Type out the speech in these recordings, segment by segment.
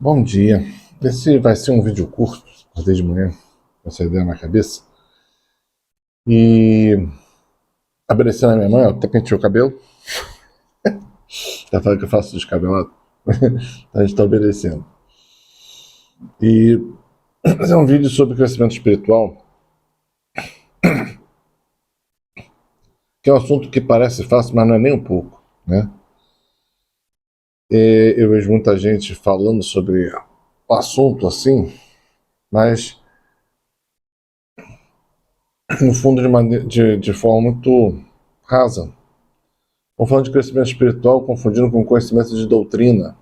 Bom dia. Esse vai ser um vídeo curto, acordei de manhã com essa ideia na cabeça. E apareceu na minha mãe, até penteou o cabelo. Já falei que eu faço descabelado. A gente está obedecendo. E fazer um vídeo sobre crescimento espiritual, que é um assunto que parece fácil, mas não é nem um pouco, né? Eu vejo muita gente falando sobre o assunto assim, mas no fundo de forma muito rasa. Estão falando de crescimento espiritual confundindo com conhecimento de doutrina,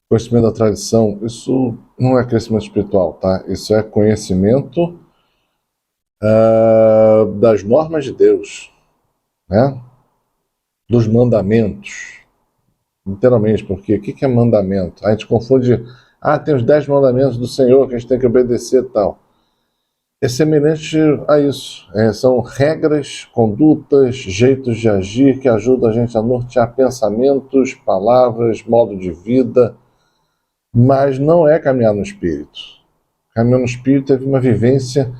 conhecimento da tradição. Isso não é crescimento espiritual, tá? Isso é conhecimento das normas de Deus, né? Dos mandamentos. Literalmente, porque o que é mandamento? A gente confunde, tem os 10 mandamentos do Senhor que a gente tem que obedecer e tal. É semelhante a isso. São regras, condutas, jeitos de agir que ajudam a gente a nortear pensamentos, palavras, modo de vida, mas não é caminhar no Espírito. Caminhar no Espírito teve uma vivência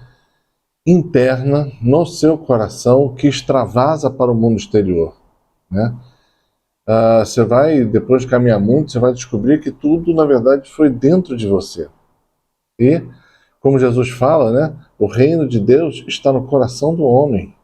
interna no seu coração que extravasa para o mundo exterior, né? Você vai, depois de caminhar muito, você vai descobrir que tudo, na verdade, foi dentro de você. E, como Jesus fala, né, o reino de Deus está no coração do homem.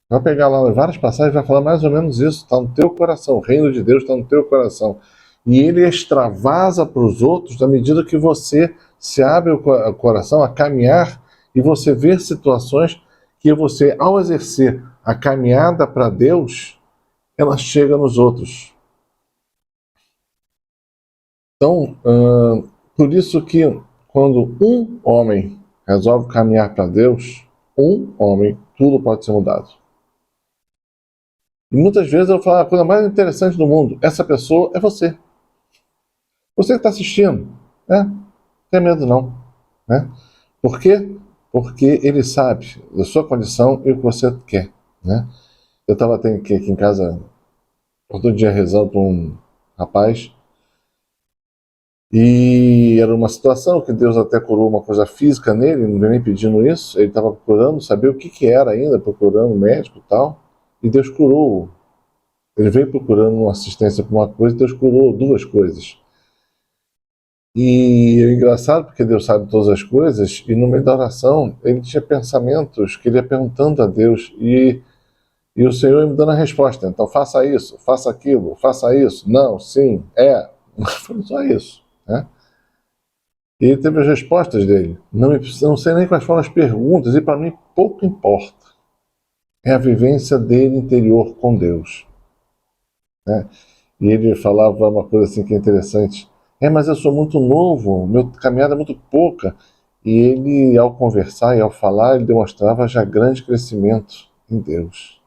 Vai pegar lá várias passagens e vai falar mais ou menos isso. Está no teu coração, o reino de Deus está no teu coração. E ele extravasa para os outros à medida que você se abre o coração a caminhar e você vê situações que você, ao exercer a caminhada para Deus, ela chega nos outros. Então, por isso que quando um homem resolve caminhar para Deus, um homem, tudo pode ser mudado. E muitas vezes eu falo a coisa mais interessante do mundo, essa pessoa é você. Você que está assistindo, né? Não tem medo não, né? Por quê? Porque ele sabe da sua condição e o que você quer, né? Eu estava aqui em casa todo dia rezando para um rapaz e era uma situação que Deus até curou uma coisa física nele, não veio nem pedindo isso, ele estava procurando saber o que era ainda, procurando médico e tal, e Deus curou. Ele veio procurando uma assistência para uma coisa e Deus curou duas coisas. E é engraçado porque Deus sabe todas as coisas, e no meio da oração ele tinha pensamentos que ele ia perguntando a Deus, e o Senhor ia me dando a resposta. Então faça isso, faça aquilo, faça isso, não, sim, é. Foi só isso, né? E ele teve as respostas dele. Não sei nem quais foram as perguntas, e para mim pouco importa. É a vivência dele interior com Deus, né? E ele falava uma coisa assim que é interessante. Mas eu sou muito novo, minha caminhada é muito pouca. E ele, ao conversar e ao falar, ele demonstrava já grande crescimento em Deus.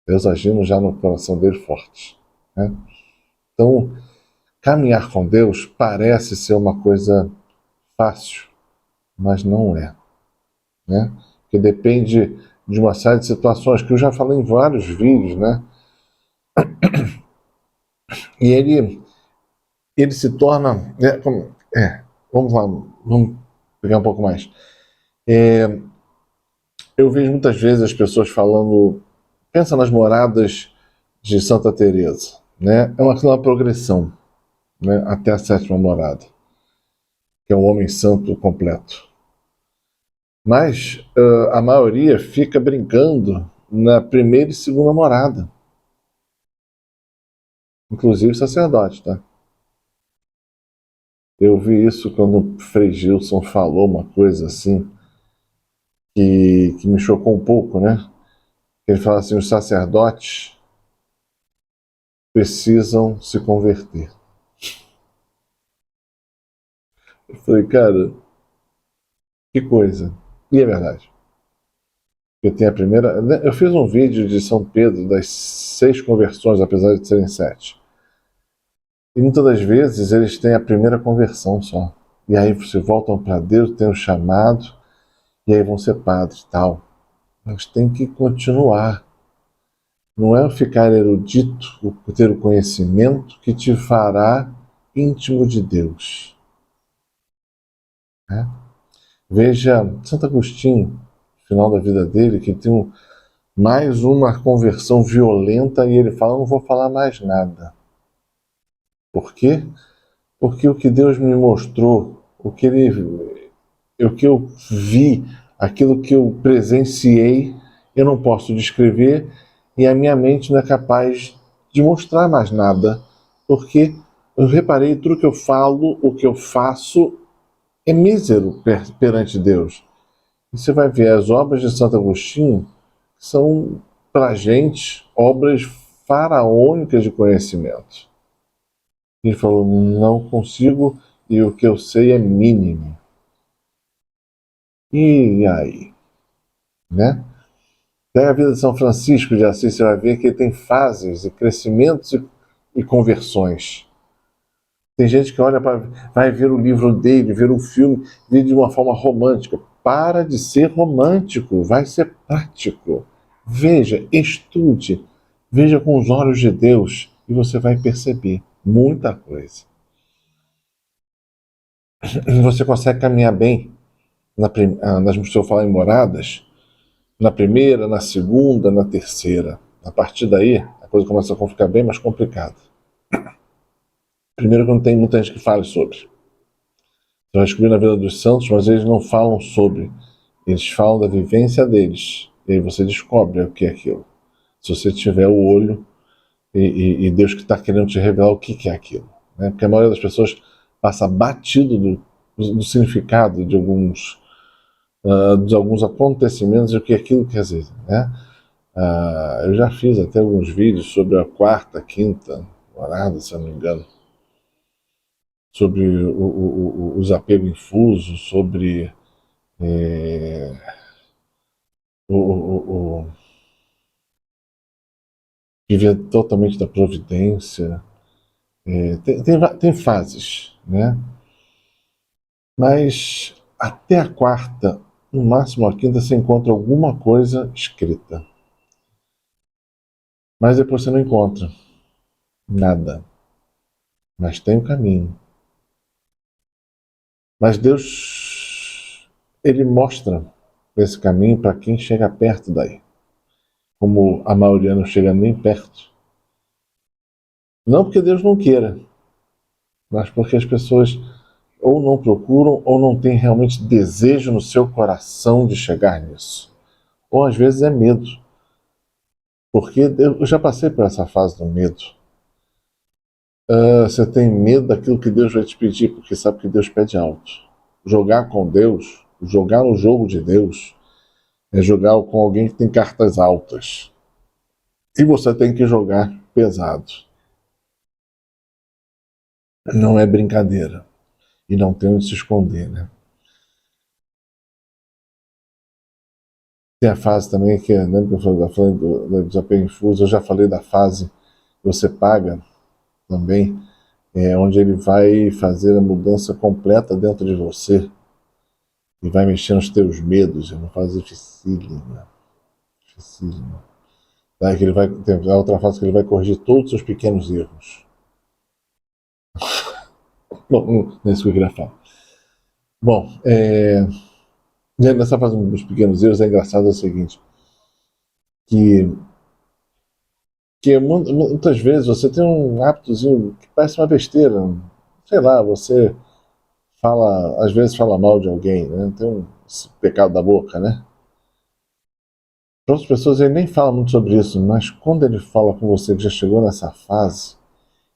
Deus agindo já no coração dele forte, né? Então, caminhar com Deus parece ser uma coisa fácil, mas não é, né? Porque depende de uma série de situações que eu já falei em vários vídeos, né? E ele se torna... vamos lá, vamos pegar um pouco mais. Eu vejo muitas vezes as pessoas falando, pensa nas moradas de Santa Teresa, né? É uma progressão, né? Até a sétima morada, que é um homem santo completo. Mas a maioria fica brincando na primeira e segunda morada, inclusive sacerdote, tá? Eu vi isso quando o Frei Gilson falou uma coisa assim que me chocou um pouco, né? Ele fala assim, os sacerdotes precisam se converter. Eu falei, cara, que coisa. E é verdade. Eu tenho a primeira. Eu fiz um vídeo de São Pedro, das 6 conversões, apesar de serem 7. E muitas das vezes eles têm a primeira conversão só. E aí se voltam para Deus, têm um chamado, e aí vão ser padres e tal. Mas tem que continuar. Não é ficar erudito, ter o conhecimento que te fará íntimo de Deus. Né? Veja Santo Agostinho, no final da vida dele, que tem mais uma conversão violenta e ele fala: eu não vou falar mais nada. Por quê? Porque o que Deus me mostrou, o que eu vi, aquilo que eu presenciei, eu não posso descrever e a minha mente não é capaz de mostrar mais nada, porque eu reparei tudo que eu falo, o que eu faço é mísero perante Deus. E você vai ver as obras de Santo Agostinho, que são, para a gente, obras faraônicas de conhecimento. Ele falou: não consigo e o que eu sei é mínimo. E aí? Né? Pega a vida de São Francisco de Assis, você vai ver que ele tem fases e crescimentos e conversões. Tem gente que olha para, vai ver o livro dele, ver o filme, vê de uma forma romântica. Para de ser romântico, vai ser prático. Veja, estude, veja com os olhos de Deus e você vai perceber muita coisa. Você consegue caminhar bem se eu falar em moradas, na primeira, na segunda, na terceira. A partir daí, a coisa começa a ficar bem mais complicada. Primeiro que não tem muita gente que fale sobre. Você vai descobrir na vida dos santos, mas eles não falam sobre. Eles falam da vivência deles. E aí você descobre o que é aquilo. Se você tiver o olho e Deus que está querendo te revelar o que é aquilo. Né? Porque a maioria das pessoas passa batido do significado de alguns acontecimentos e o que aquilo quer dizer. Né? Eu já fiz até alguns vídeos sobre a quarta, quinta morada, se eu não me engano, sobre os apegos infusos, sobre viver totalmente da providência. Tem fases, né? Mas até a quarta, no máximo a quinta, você encontra alguma coisa escrita. Mas depois você não encontra nada. Mas tem um caminho. Mas Deus, Ele mostra esse caminho para quem chega perto daí. Como a maioria não chega nem perto. Não porque Deus não queira, mas porque as pessoas ou não procuram ou não têm realmente desejo no seu coração de chegar nisso. Ou às vezes é medo. Porque eu já passei por essa fase do medo. Você tem medo daquilo que Deus vai te pedir, porque sabe que Deus pede alto. Jogar com Deus, jogar no jogo de Deus, é jogar com alguém que tem cartas altas. E você tem que jogar pesado. Não é brincadeira. E não tem onde se esconder, né? Tem a fase também que, lembra que eu falei do desapego infuso, eu já falei da fase que você paga também, onde ele vai fazer a mudança completa dentro de você e vai mexer nos teus medos, é uma fase dificílima. Daí que ele vai ter a outra fase que ele vai corrigir todos os seus pequenos erros. Bom, não é isso que eu queria falar. Bom, nessa fase dos pequenos erros é engraçado o seguinte, que muitas vezes você tem um hábitozinho que parece uma besteira, sei lá, você às vezes fala mal de alguém, né? Tem esse pecado da boca, né? Para outras pessoas ele nem fala muito sobre isso, mas quando ele fala com você que já chegou nessa fase,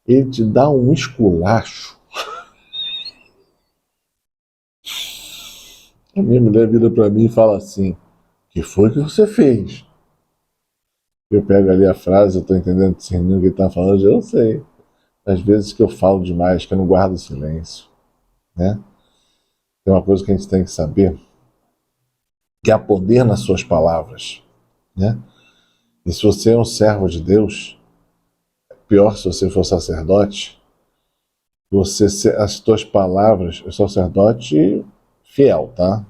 ele te dá um esculacho. A minha mulher vira para mim e fala assim: o que foi que você fez? Eu pego ali a frase, eu estou entendendo, discernindo o que ele está falando, eu sei. Às vezes que eu falo demais, que eu não guardo silêncio, né? Tem uma coisa que a gente tem que saber, que há poder nas suas palavras, né? E se você é um servo de Deus, pior se você for sacerdote, as tuas palavras, o sacerdote fiel, tá?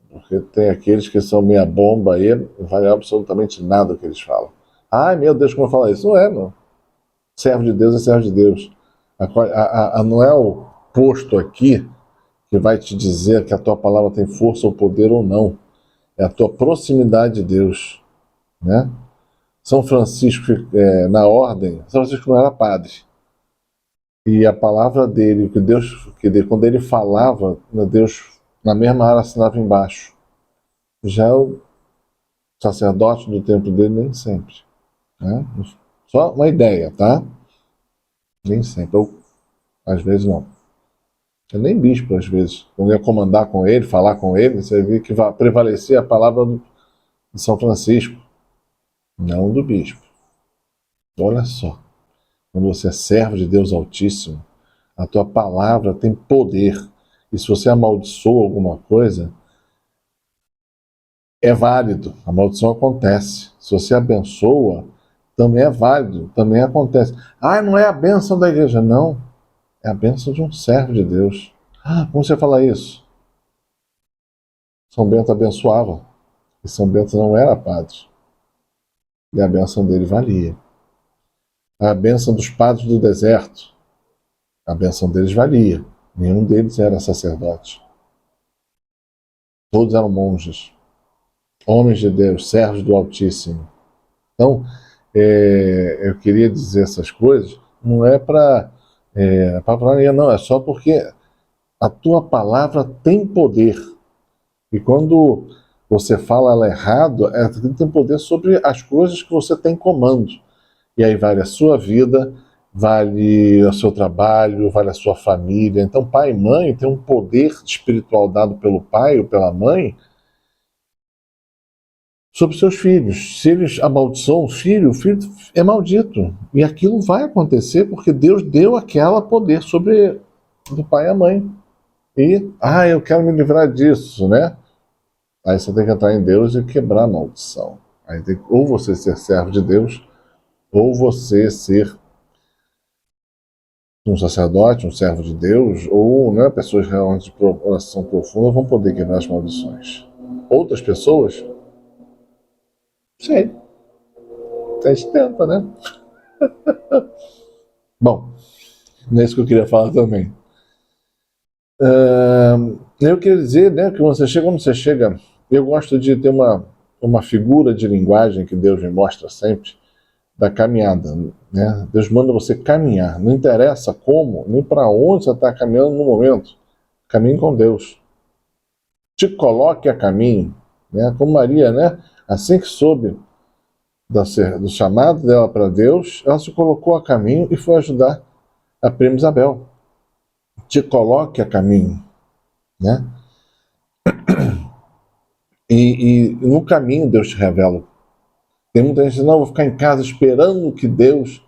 Porque tem aqueles que são meia bomba aí, não vale absolutamente nada o que eles falam. Ai, meu Deus, como eu falo isso? Não é, não. Servo de Deus é servo de Deus. Não é o posto aqui que vai te dizer que a tua palavra tem força ou poder ou não. É a tua proximidade de Deus, né? São Francisco, na ordem, São Francisco não era padre. E a palavra dele, quando ele falava, Deus na mesma hora assinava embaixo. Já o sacerdote do templo dele, nem sempre. Né? Só uma ideia, tá? Nem sempre. Ou, às vezes não. Eu nem bispo, às vezes. Quando ia comandar com ele, falar com ele, você via que prevalecia a palavra de São Francisco, não do bispo. Olha só. Quando você é servo de Deus Altíssimo, a tua palavra tem poder. E se você amaldiçoa alguma coisa, é válido. A maldição acontece. Se você abençoa, também é válido, também acontece. Ah, não é a bênção da igreja. Não. É a bênção de um servo de Deus. Ah, como você fala isso? São Bento abençoava. E São Bento não era padre. E a bênção dele valia. A bênção dos padres do deserto. A bênção deles valia. Nenhum deles era sacerdote. Todos eram monges. Homens de Deus, servos do Altíssimo. Então, eu queria dizer essas coisas, não é para falar, não, é só porque a tua palavra tem poder. E quando você fala ela errado, tem poder sobre as coisas que você tem comando. E aí vale a sua vida, vale o seu trabalho, vale a sua família. Então, pai e mãe tem um poder espiritual dado pelo pai ou pela mãe sobre seus filhos. Se eles amaldiçoam o filho é maldito. E aquilo vai acontecer porque Deus deu aquele poder sobre do pai e a mãe. E, eu quero me livrar disso, né? Aí você tem que entrar em Deus e quebrar a maldição. Aí tem ou você ser servo de Deus, ou você ser um sacerdote, um servo de Deus, ou, né, pessoas realmente de oração profunda vão poder quebrar as maldições. Outras pessoas, sei, a gente tenta, né? Bom, não é isso que eu queria falar também. Eu queria dizer, né, que quando você chega, eu gosto de ter uma figura de linguagem que Deus me mostra sempre, da caminhada, né? Deus manda você caminhar, não interessa como, nem para onde você está caminhando no momento, caminhe com Deus. Te coloque a caminho, né? Como Maria, né? Assim que soube do chamado dela para Deus, ela se colocou a caminho e foi ajudar a prima Isabel. Te coloque a caminho, né? E no caminho Deus te revela. Tem muita gente que diz, não, vou ficar em casa esperando que Deus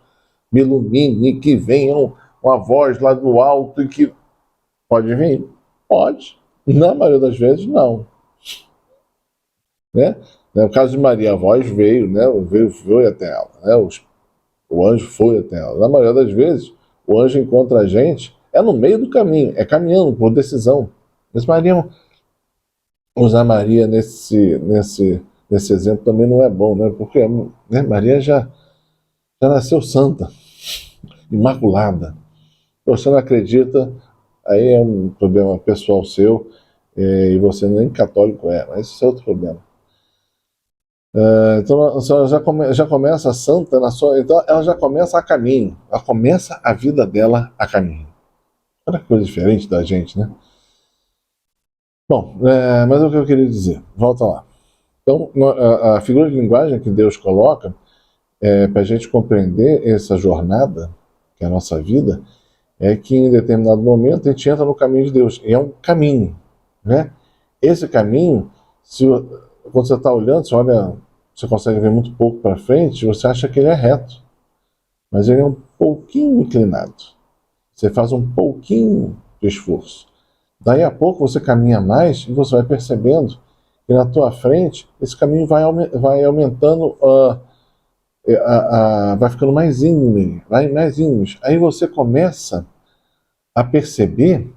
me ilumine, que venha uma voz lá do alto e que... Pode vir? Pode. Na maioria das vezes, não. Né? No caso de Maria, a voz veio, né? Foi até ela. Né? O anjo foi até ela. Na maioria das vezes, o anjo encontra a gente, no meio do caminho, caminhando por decisão. Mas Maria, usar Maria nesse exemplo também não é bom, né? Porque, né, Maria já nasceu santa, imaculada. Você não acredita, aí é um problema pessoal seu, e você nem católico mas isso é outro problema. Então ela já começa santa, então ela já começa a caminho, ela começa a vida dela a caminho. Olha que coisa diferente da gente, né? Bom, mas é o que eu queria dizer, volta lá. Então, a figura de linguagem que Deus coloca para a gente compreender essa jornada, que é a nossa vida, é que em determinado momento a gente entra no caminho de Deus. E é um caminho, né? Esse caminho, quando você está olhando, você consegue ver muito pouco para frente, você acha que ele é reto. Mas ele é um pouquinho inclinado. Você faz um pouquinho de esforço. Daí a pouco você caminha mais e você vai percebendo que na tua frente esse caminho vai aumentando, vai ficando mais íngreme, mais íngreme. Aí você começa a perceber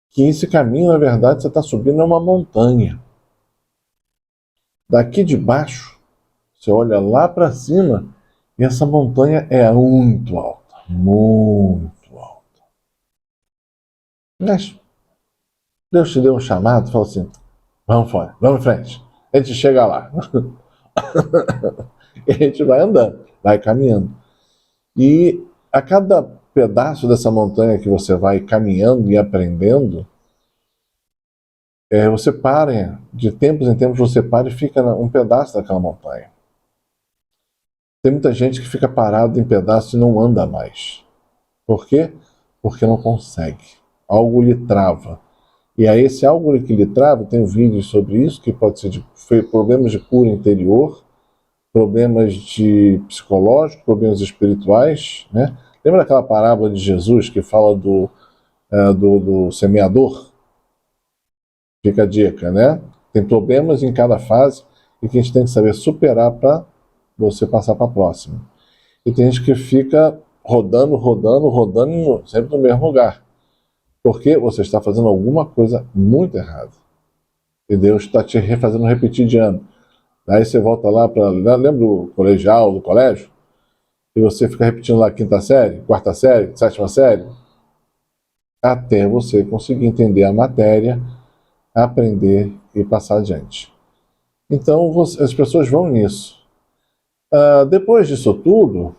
que esse caminho, na verdade, você está subindo uma montanha. Daqui de baixo, você olha lá para cima e essa montanha é muito alta. muito alta. Mas Deus te deu um chamado, falou assim, vamos fora, vamos em frente. A gente chega lá. E a gente vai andando, vai caminhando. E a cada pedaço dessa montanha que você vai caminhando e aprendendo, você para, de tempos em tempos você para e fica um pedaço daquela montanha. Tem muita gente que fica parado em pedaços e não anda mais. Por quê? Porque não consegue. Algo lhe trava. E aí esse algo que lhe trava, tem vídeos sobre isso, que pode ser de problemas de cura interior, problemas de psicológicos, problemas espirituais, né? Lembra daquela parábola de Jesus que fala do semeador? Fica a dica, né? Tem problemas em cada fase e que a gente tem que saber superar para você passar para a próxima. E tem gente que fica rodando, sempre no mesmo lugar. Porque você está fazendo alguma coisa muito errada. E Deus está te fazendo repetir de ano. Aí você volta lá para. Lembra do colegial, do colégio? E você fica repetindo lá quinta série, quarta série, sétima série, até você conseguir entender a matéria, aprender e passar adiante. Então as pessoas vão nisso. Depois disso tudo,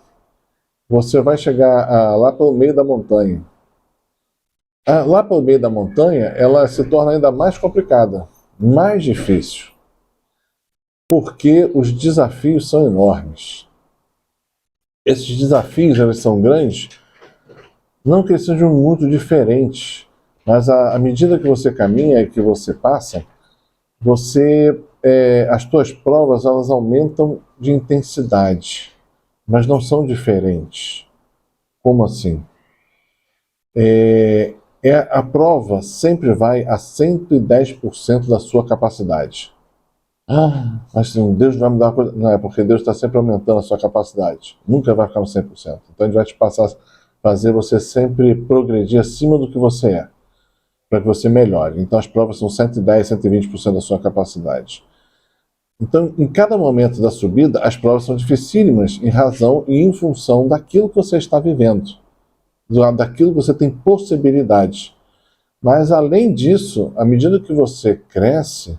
você vai chegar lá pelo meio da montanha. Lá pelo meio da montanha, ela se torna ainda mais complicada, mais difícil, porque os desafios são enormes. Esses desafios, eles são grandes, não que eles sejam muito diferentes, mas à medida que você caminha e que você passa, as tuas provas, elas aumentam de intensidade, mas não são diferentes. Como assim? A prova sempre vai a 110% da sua capacidade. Mas assim, Deus vai me dar uma coisa. Não, é porque Deus está sempre aumentando a sua capacidade. Nunca vai ficar no 100%. Então ele vai te fazer você sempre progredir acima do que você é, para que você melhore. Então as provas são 110, 120% da sua capacidade. Então, em cada momento da subida, as provas são dificílimas em razão e em função daquilo que você está vivendo, daquilo que você tem possibilidade. Mas, além disso, à medida que você cresce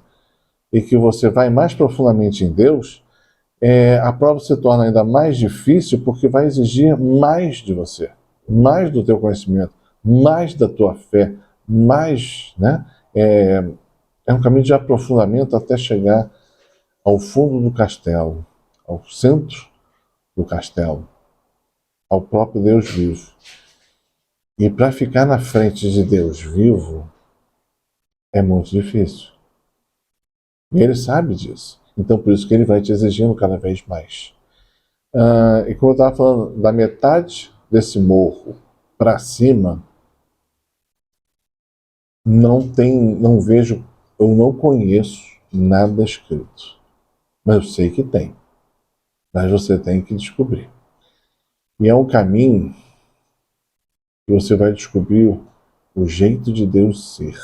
e que você vai mais profundamente em Deus, a prova se torna ainda mais difícil porque vai exigir mais de você, mais do teu conhecimento, mais da tua fé, mais, né? É um caminho de aprofundamento até chegar ao fundo do castelo, ao centro do castelo, ao próprio Deus vivo. E para ficar na frente de Deus vivo é muito difícil. E ele sabe disso. Então por isso que ele vai te exigindo cada vez mais. E como eu estava falando, da metade desse morro para cima, não vejo, eu não conheço nada escrito. Mas eu sei que tem. Mas você tem que descobrir. E é um caminho que você vai descobrir o jeito de Deus ser.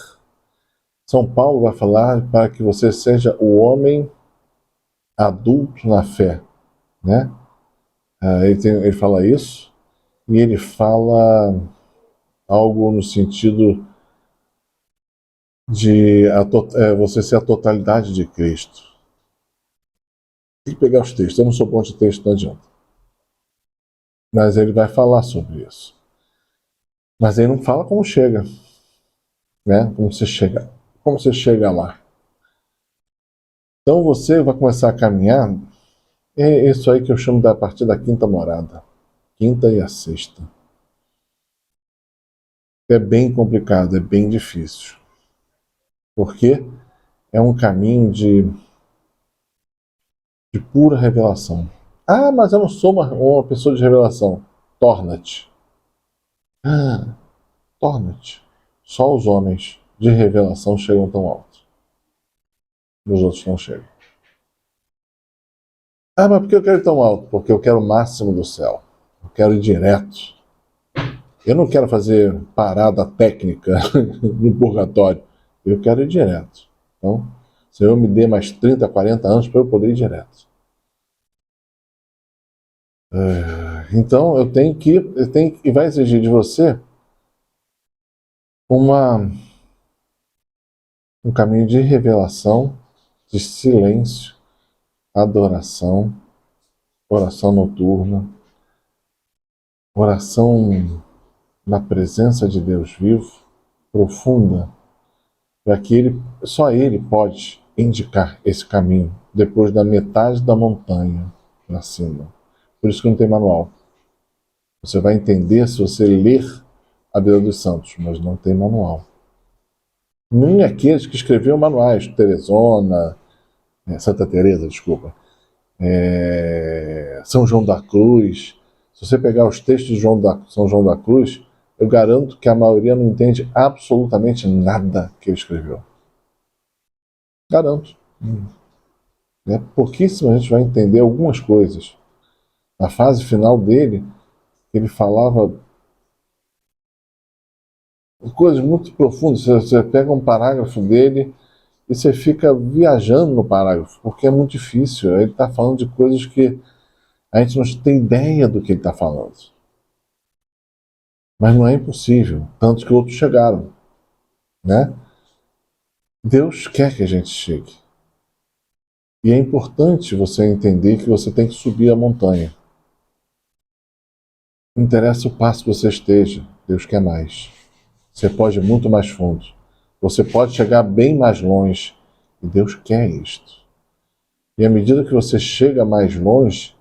São Paulo vai falar para que você seja o homem adulto na fé, né? Ele fala isso e ele fala algo no sentido de você ser a totalidade de Cristo. Tem que pegar os textos, eu não sou bom de texto, não adianta. Mas ele vai falar sobre isso. Mas ele não fala como chega, né? Como você chega lá. Então você vai começar a caminhar, é isso aí que eu chamo da partir da quinta morada. Quinta e a sexta. É bem complicado, é bem difícil. Porque é um caminho de pura revelação. Mas eu não sou uma pessoa de revelação. Torna-te. Torna-te. Só os homens de revelação chegam tão alto. Os outros não chegam. Mas por que eu quero ir tão alto? Porque eu quero o máximo do céu. Eu quero ir direto. Eu não quero fazer parada técnica no purgatório. Eu quero ir direto. Então, Senhor, me dê mais 30, 40 anos para eu poder ir direto. Então eu tenho que vai exigir de você um caminho de revelação, de silêncio, adoração, oração noturna, oração na presença de Deus vivo, profunda, para que só Ele pode indicar esse caminho depois da metade da montanha para cima. Por isso que não tem manual. Você vai entender se você ler a Bíblia dos Santos, mas não tem manual. Nem aqueles que escreviam manuais, Santa Teresa, desculpa, São João da Cruz. Se você pegar os textos de São João da Cruz, eu garanto que a maioria não entende absolutamente nada que ele escreveu. Garanto. Pouquíssima gente vai entender algumas coisas. Na fase final dele, ele falava coisas muito profundas. Você pega um parágrafo dele e você fica viajando no parágrafo, porque é muito difícil. Ele está falando de coisas que a gente não tem ideia do que ele está falando. Mas não é impossível, tanto que outros chegaram, né? Deus quer que a gente chegue. E é importante você entender que você tem que subir a montanha. Não interessa o passo que você esteja, Deus quer mais. Você pode ir muito mais fundo. Você pode chegar bem mais longe. E Deus quer isto. E à medida que você chega mais longe,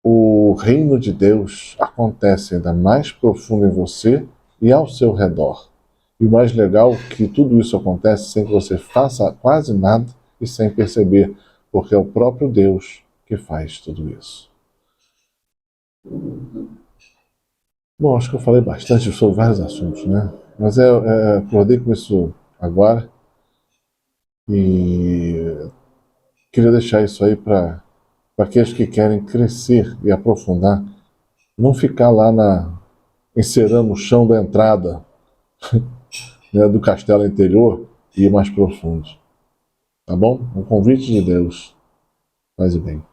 o reino de Deus acontece ainda mais profundo em você e ao seu redor. E o mais legal é que tudo isso acontece sem que você faça quase nada e sem perceber, porque é o próprio Deus que faz tudo isso. Bom, acho que eu falei bastante sobre vários assuntos, né? Mas acordei com isso agora e queria deixar isso aí para aqueles que querem crescer e aprofundar, não ficar lá encerando o chão da entrada né, do castelo interior e ir mais profundo. Tá bom? Um convite de Deus. Faz bem.